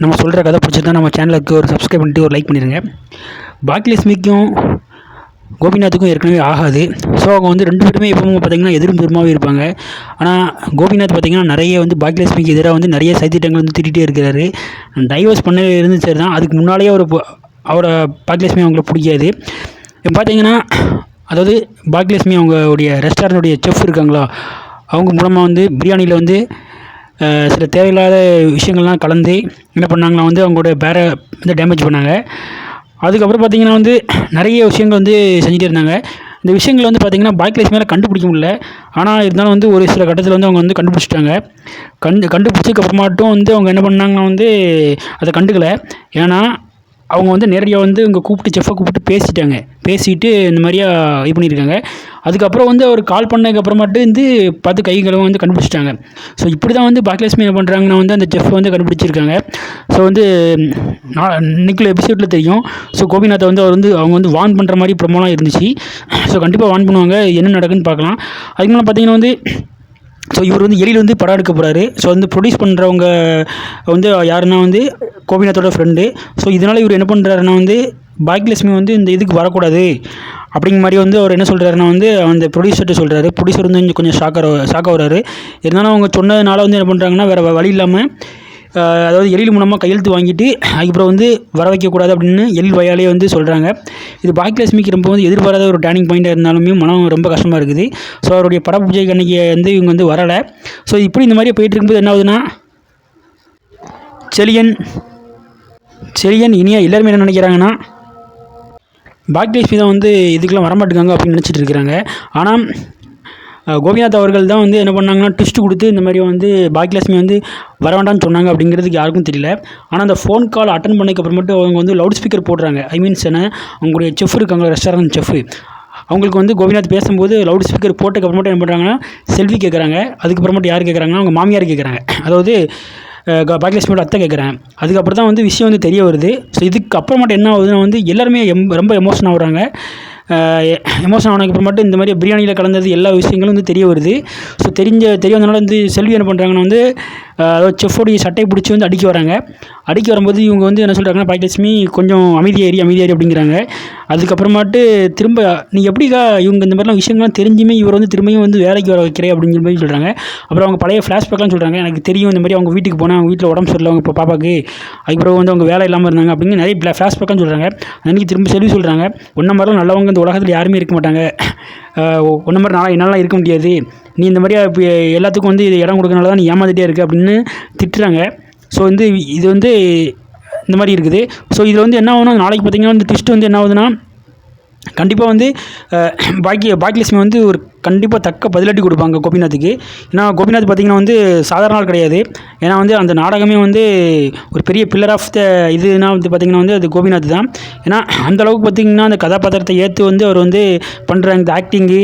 நம்ம சொல்கிற கதை பிடிச்சிருந்தா நம்ம சேனலுக்கு ஒரு சப்ஸ்கிரைப் பண்ணிட்டு ஒரு லைக் பண்ணிடுங்க. பாக்கியலட்சுமிக்கும் கோபிநாத்துக்கும் ஏற்கனவே ஆகாது. ஸோ அவங்க வந்து 2 பேருமே எப்பவும் பார்த்திங்கன்னா எதிரும் புறமாகவே இருப்பாங்க. ஆனால் கோபிநாத் பார்த்திங்கன்னா நிறைய வந்து பாக்கியலட்சுமிக்கு எதிராக வந்து நிறைய சதித்திட்டங்கள் வந்து திட்டிகிட்டே இருக்கிறாரு. டைவர்ஸ் பண்ண இருந்து சரி தான், அதுக்கு முன்னாலேயே அவரை பாக்கியலட்சுமி அவங்கள பிடிக்காது. இப்போ பார்த்திங்கன்னா அதாவது பாக்கியலட்சுமி அவங்களுடைய ரெஸ்டாரண்ட்டுடைய செஃப் இருக்காங்களா, அவங்க மூலமாக வந்து பிரியாணியில் வந்து சில தேவையில்லாத விஷயங்கள்லாம் கலந்து என்ன பண்ணாங்கன்னா வந்து அவங்களோட பேரை வந்து டேமேஜ் பண்ணாங்க. அதுக்கப்புறம் பார்த்திங்கன்னா வந்து நிறைய விஷயங்கள் வந்து செஞ்சுட்டே இருந்தாங்க. இந்த விஷயங்கள் வந்து பார்த்திங்கன்னா பாக்கியலட்சுமியால் கண்டுபிடிக்க முடியல. ஆனால் இருந்தாலும் வந்து ஒரு சில கட்டத்தில் வந்து அவங்க வந்து கண்டுபிடிச்சிட்டாங்க. கண்டுபிடிச்சதுக்கப்புறமாட்டும் வந்து அவங்க என்ன பண்ணாங்கன்னா வந்து அதை கண்டுக்கலை. ஏன்னா அவங்க வந்து நேரடியாக வந்து இங்கே கூப்பிட்டு செஃப்பை கூப்பிட்டு பேசிட்டு இந்த மாதிரியா இது பண்ணியிருக்காங்க. அதுக்கப்புறம் வந்து அவர் கால் பண்ணதுக்கப்புறமாட்டு வந்து பார்த்து கைகளும் வந்து கண்டுபிடிச்சிட்டாங்க. ஸோ இப்படி தான் வந்து பாக்கியலட்சுமி என்ன பண்ணுறாங்கன்னா வந்து அந்த செஃப்பை வந்து கண்டுபிடிச்சிருக்காங்க. ஸோ வந்து இன்னைக்குள்ள எபிசோடில் தெரியும். ஸோ கோபிநாத்தை வந்து அவங்க வந்து வார்ன் பண்ணுற மாதிரி ப்ரொமோலாம் இருந்துச்சு. ஸோ கண்டிப்பாக வார்ன் பண்ணுவாங்க, என்ன நடக்குன்னு பார்க்கலாம். அதுக்கு மேலே பார்த்திங்கன்னா வந்து ஸோ இவர் வந்து எலியில் வந்து படம் எடுக்க போகிறாரு. ஸோ வந்து ப்ரொடியூஸ் பண்ணுறவங்க வந்து யாருன்னா வந்து கோபிநாத்தோட ஃப்ரெண்டு. ஸோ இதனால் இவர் என்ன பண்ணுறாருன்னா வந்து பாக்கியலட்சுமி வந்து இந்த இதுக்கு வரக்கூடாது அப்படிங்கிற மாதிரி வந்து அவர் என்ன சொல்கிறாருன்னா வந்து அந்த ப்ரொடியூசர்கிட்ட சொல்கிறாரு. ப்ரொடியூசர் வந்து கொஞ்சம் ஷாக்காக வராரு. இருந்தாலும் அவங்க சொன்னதுனால வந்து என்ன பண்ணுறாங்கன்னா வேறு வழி இல்லாமல் அதாவது எழில் மூலமாக கையெழுத்து வாங்கிட்டு அதுக்கப்புறம் வந்து வர வைக்கக்கூடாது அப்படின்னு எழில் வயாலே வந்து சொல்கிறாங்க. இது பாக்கியலட்சுமிக்கு ரொம்ப வந்து எதிர்பாராத ஒரு டேர்னிங் பாயிண்ட்டாக இருந்தாலுமே மனம் ரொம்ப கஷ்டமாக இருக்குது. ஸோ அவருடைய பட பூஜை அன்னைக்கு வந்து இவங்க வந்து வரலை. ஸோ இப்படி இந்த மாதிரி போயிட்டு இருக்கும்போது என்ன ஆகுதுன்னா செழியன் இனியா எல்லாருமே என்ன நினைக்கிறாங்கன்னா பாக்கியலட்சுமி தான் வந்து இதுக்கெல்லாம் வரமாட்டுக்காங்க அப்படின்னு நினச்சிட்டு இருக்கிறாங்க. ஆனால் கோபிநாத் அவர்கள் தான் வந்து என்ன பண்ணாங்கன்னா ட்விஸ்ட் கொடுத்து இந்த மாதிரி வந்து பாக்கியலட்சுமி வந்து வர வேண்டாம்னு சொன்னாங்க அப்படிங்கிறதுக்கு யாருக்கும் தெரியல. ஆனால் அந்த ஃபோன் கால் அட்டன் பண்ணதுக்கப்புறமேட்டு அவங்க வந்து லவுட் ஸ்பீக்கர் போடுறாங்க. அவங்களுடைய செஃப் இருக்காங்க, ரெஸ்டாரண்ட் செஃப், அவங்களுக்கு வந்து கோபிநாத் பேசும்போது லவுட் ஸ்பீக்கர் போட்டதுக்கப்புறமேட்டு என்ன பண்ணுறாங்கன்னா செல்வி கேட்குறாங்க. அதுக்கப்புறமேட்டு யார் கேட்குறாங்கன்னா அவங்க மாமியார் கேட்குறாங்க, அதாவது பாக்கியலட்சுமியோட அத்தை கேட்குறாங்க. அதுக்கப்புறம் தான் வந்து விஷயம் வந்து தெரிய வருது. ஸோ இதுக்கு அப்புறமேட்டு என்ன ஆகுதுன்னா வந்து எல்லாருமே ரொம்ப எமோஷன் ஆகுறாங்க. எமோஷன் ஆனதுக்கப்புறமேட்டு இந்த மாதிரி பிரியாணியில் கலந்தது எல்லா விஷயங்களும் வந்து தெரிய வருது. ஸோ தெரிய வந்தனால வந்து செல்வி என்ன பண்ணுறாங்கன்னா வந்து அதாவது செஃப்போடைய சட்டையை பிடிச்சி வந்து அடிக்க வரும்போது இவங்க வந்து என்ன சொல்கிறாங்கன்னா பாக்கியலட்சுமி கொஞ்சம் அமைதியாரி அப்படிங்கிறாங்க. அதுக்கப்புறமாட்டு திரும்ப நீ எப்படிக்கா இவங்க இந்த மாதிரிலாம் விஷயங்கள்லாம் தெரிஞ்சுமே இவர் வந்து திரும்பியும் வந்து வேலைக்கு வர வைக்கிறேன் அப்படிங்கிற மாதிரி சொல்கிறாங்க. அப்புறம் அவங்க பழைய ஃப்ளாஷ்பேக்லாம் சொல்கிறாங்க. எனக்கு தெரியும் இந்த மாதிரி அவங்க வீட்டுக்கு போனால் அவங்க வீட்டில் உடம்பு சரியில்லை அவங்க பாப்பாவுக்கு, அதுக்கப்புறம் வந்து அவங்க வேலை இல்லாமல் இருந்தாங்க அப்படிங்கிற நிறைய ஃப்ளாஷ்பேக்லாம் சொல்கிறாங்க. அன்றைக்கி திரும்ப செல்வி சொல்கிறாங்க, ஒன்றை மாதிரிலாம் நல்லவங்க இந்த உலகத்தில் யாருமே இருக்க மாட்டாங்க, ஒன்றை மாதிரி என்னால் இருக்க முடியாது, நீ இந்த மாதிரியா இப்போ எல்லாத்துக்கும் வந்து இது இடம் கொடுக்கறனால தான் நீ ஏமாந்துகிட்டே இருக்க அப்படின்னு திட்டுறாங்க. ஸோ வந்து இது வந்து இந்த மாதிரி இருக்குது. ஸோ இதில் வந்து என்ன ஆகுனா நாளைக்கு பார்த்திங்கன்னா இந்த ட்விஸ்ட் வந்து என்ன ஆகுதுன்னா கண்டிப்பாக வந்து பாக்கியலட்சுமி வந்து ஒரு கண்டிப்பாக தக்க பதிலடி கொடுப்பாங்க கோபிநாத்துக்கு. ஏன்னா கோபிநாத் பார்த்திங்கன்னா வந்து சாதாரண ஆள் கிடையாது. ஏன்னா வந்து அந்த நாடகமே வந்து ஒரு பெரிய பில்லர் ஆஃப் த இதுனா வந்து பார்த்திங்கன்னா வந்து அது கோபிநாத் தான். ஏன்னா அந்தளவுக்கு பார்த்திங்கன்னா அந்த கதாபாத்திரத்தை ஏற்று வந்து அவர் வந்து பண்ணுற இந்த ஆக்டிங்கு,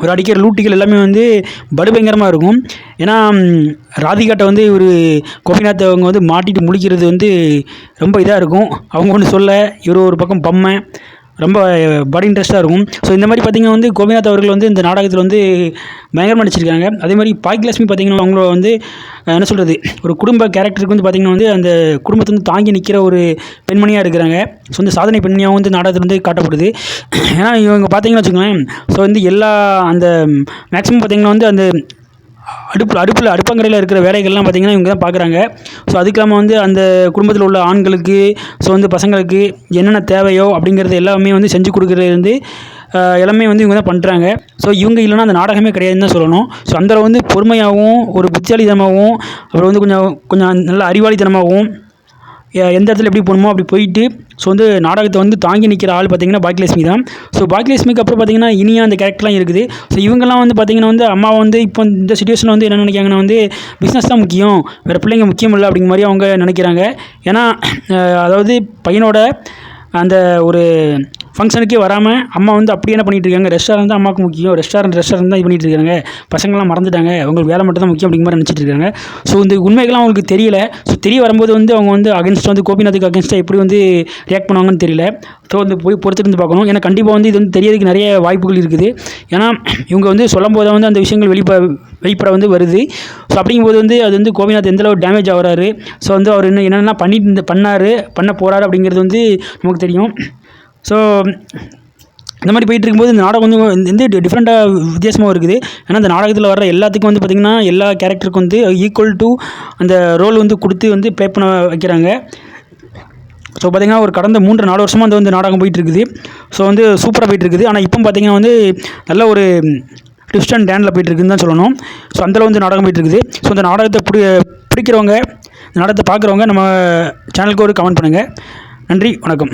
ஒரு அடிக்கிற லூட்டிகள் எல்லாமே வந்து படுபயங்கரமாக இருக்கும். ஏன்னா ராதிகாட்ட வந்து ஒரு கோபிநாத் அவங்க வந்து மாட்டிட்டு முழிக்கிறது வந்து ரொம்ப இதாக இருக்கும். அவங்க ஒன்று சொல்ல இவர் ஒரு பக்கம் பம்மை, ரொம்ப பட் இன்ட்ரெஸ்ட்டாக இருக்கும். ஸோ இந்த மாதிரி பார்த்திங்கன்னா வந்து கோபிநாத் அவர்கள் வந்து இந்த நாடகத்தில் வந்து பயங்கரமாக நடிச்சிருக்காங்க. அதே மாதிரி பாக்கியலட்சுமி பார்த்திங்கன்னா அவங்கள வந்து என்ன சொல்கிறது, ஒரு குடும்ப கேரக்டருக்கு வந்து பார்த்திங்கன்னா வந்து அந்த குடும்பத்தை வந்து தாங்கி நிற்கிற ஒரு பெண்மணியாக இருக்கிறாங்க. ஸோ வந்து சாதனை பெண்மணியாக வந்து நாடகத்தில் வந்து காட்டப்படுது. ஏன்னா இவங்க பார்த்திங்கன்னு வச்சுக்கோங்களேன், ஸோ வந்து எல்லா அந்த மேக்ஸிமம் பார்த்திங்கன்னா வந்து அந்த அடுப்பங்கரையில் இருக்கிற வேலைகள்லாம் பார்த்திங்கன்னா இவங்க தான் பார்க்குறாங்க. ஸோ அதுக்கு இல்லாமல் வந்து அந்த குடும்பத்தில் உள்ள ஆண்களுக்கு, ஸோ வந்து பசங்களுக்கு என்னென்ன தேவையோ அப்படிங்கிறது எல்லாமே வந்து செஞ்சு கொடுக்குறது வந்து எல்லாமே வந்து இவங்க தான் பண்ணுறாங்க. ஸோ இவங்க இல்லைனா அந்த நாடகமே கிடையாதுன்னு தான் சொல்லணும். ஸோ அந்த வந்து பொறுமையாகவும் ஒரு புத்திசாலித்தனமாகவும் அப்புறம் வந்து கொஞ்சம் நல்ல அறிவாளித்தனமாகவும் எந்த இடத்துல எப்படி போகணுமோ அப்படி போயிட்டு ஸோ வந்து நாடகத்தை வந்து தாங்கி நிற்கிற ஆள் பார்த்திங்கன்னா பாக்கியலட்சுமி தான். ஸோ பாக்கியலட்சுமிக்கு அப்புறம் பார்த்திங்கன்னா இனியா அந்த கேரக்டர்லாம் இருக்குது. ஸோ இவங்கெல்லாம் வந்து பார்த்திங்கன்னா வந்து அம்மா வந்து இப்போ இந்த சிச்சுவேஷனில் வந்து என்ன நினைக்கிறாங்கன்னா வந்து பிஸ்னஸ் தான் முக்கியம், வேறு பிள்ளைங்க முக்கியம் இல்லை அப்படிங்கிற மாதிரி அவங்க நினைக்கிறாங்க. ஏன்னா அதாவது பையனோட அந்த ஒரு ஃபங்க்ஷனுக்கே வராமல் அம்மா வந்து அப்படி என்ன பண்ணிகிட்டு இருக்காங்க, ரெஸ்டாரண்ட் தான் அம்மாவுக்கு முக்கியம், ரெஸ்டாரண்ட் தான் இது பண்ணிகிட்டு இருக்காங்க, பசங்களாம் மறந்துட்டாங்க, அவங்களுக்கு வேலை மட்டும் தான் முக்கியம் அப்படிங்கிற மாதிரி நினச்சிட்டு இருக்காங்க. ஸோ இந்த உண்மைகள்லாம் அவங்களுக்கு தெரியல. ஸோ தெரிய வரும்போது வந்து அவங்க வந்து அகேன்ஸ்ட் வந்து கோபிநாத்துக்கு அகேன்ஸ்டாக எப்படி வந்து ரியாக்ட் பண்ணுவாங்கன்னு தெரியல. ஸோ வந்து போய் பொறுத்திருந்து பார்க்கணும். ஏன்னா கண்டிப்பாக வந்து இது வந்து தெரியறதுக்கு நிறைய வாய்ப்புகள் இருக்குது. ஏன்னா இவங்க வந்து சொல்லும் போது வந்து அந்த விஷயங்கள் வெளிப்பட வந்து வருது. ஸோ அப்படிங்கும்போது வந்து அது வந்து கோபிநாத் எந்தளவு டேமேஜ் ஆகிறாரு, ஸோ வந்து அவர் இன்னும் என்னென்ன பண்ண போகிறாரு அப்படிங்கிறது வந்து நமக்கு தெரியும். ஸோ இந்த மாதிரி போயிட்டு இருக்கும்போது இந்த நாடகம் வந்து எந்த டிஃப்ரெண்ட்டாக வித்தியாசமாக இருக்குது. ஏன்னா இந்த நாடகத்தில் வர எல்லாத்துக்கும் வந்து பார்த்திங்கன்னா எல்லா கேரக்டருக்கும் வந்து ஈக்குவல் டு அந்த ரோல் வந்து கொடுத்து வந்து ப்ளே பண்ண வைக்கிறாங்க. ஸோ பார்த்திங்கன்னா ஒரு கடந்த 3-4 வருஷமாக வந்து நாடகம் போயிட்டுருக்குது. ஸோ வந்து சூப்பராக போயிட்டுருக்குது. ஆனால் இப்போ பார்த்திங்கன்னா வந்து நல்ல ஒரு ட்விஸ்ட் அண்ட் டேனில் போயிட்டுருக்குன்னு தான் சொல்லணும். ஸோ அந்தளவு வந்து நாடகம் போயிட்டுருக்குது. ஸோ இந்த நாடகத்தை பிடிக்கிறவங்க, இந்த நாடகத்தை பார்க்குறவங்க நம்ம சேனலுக்கு ஒரு கமெண்ட் பண்ணுங்கள். நன்றி, வணக்கம்.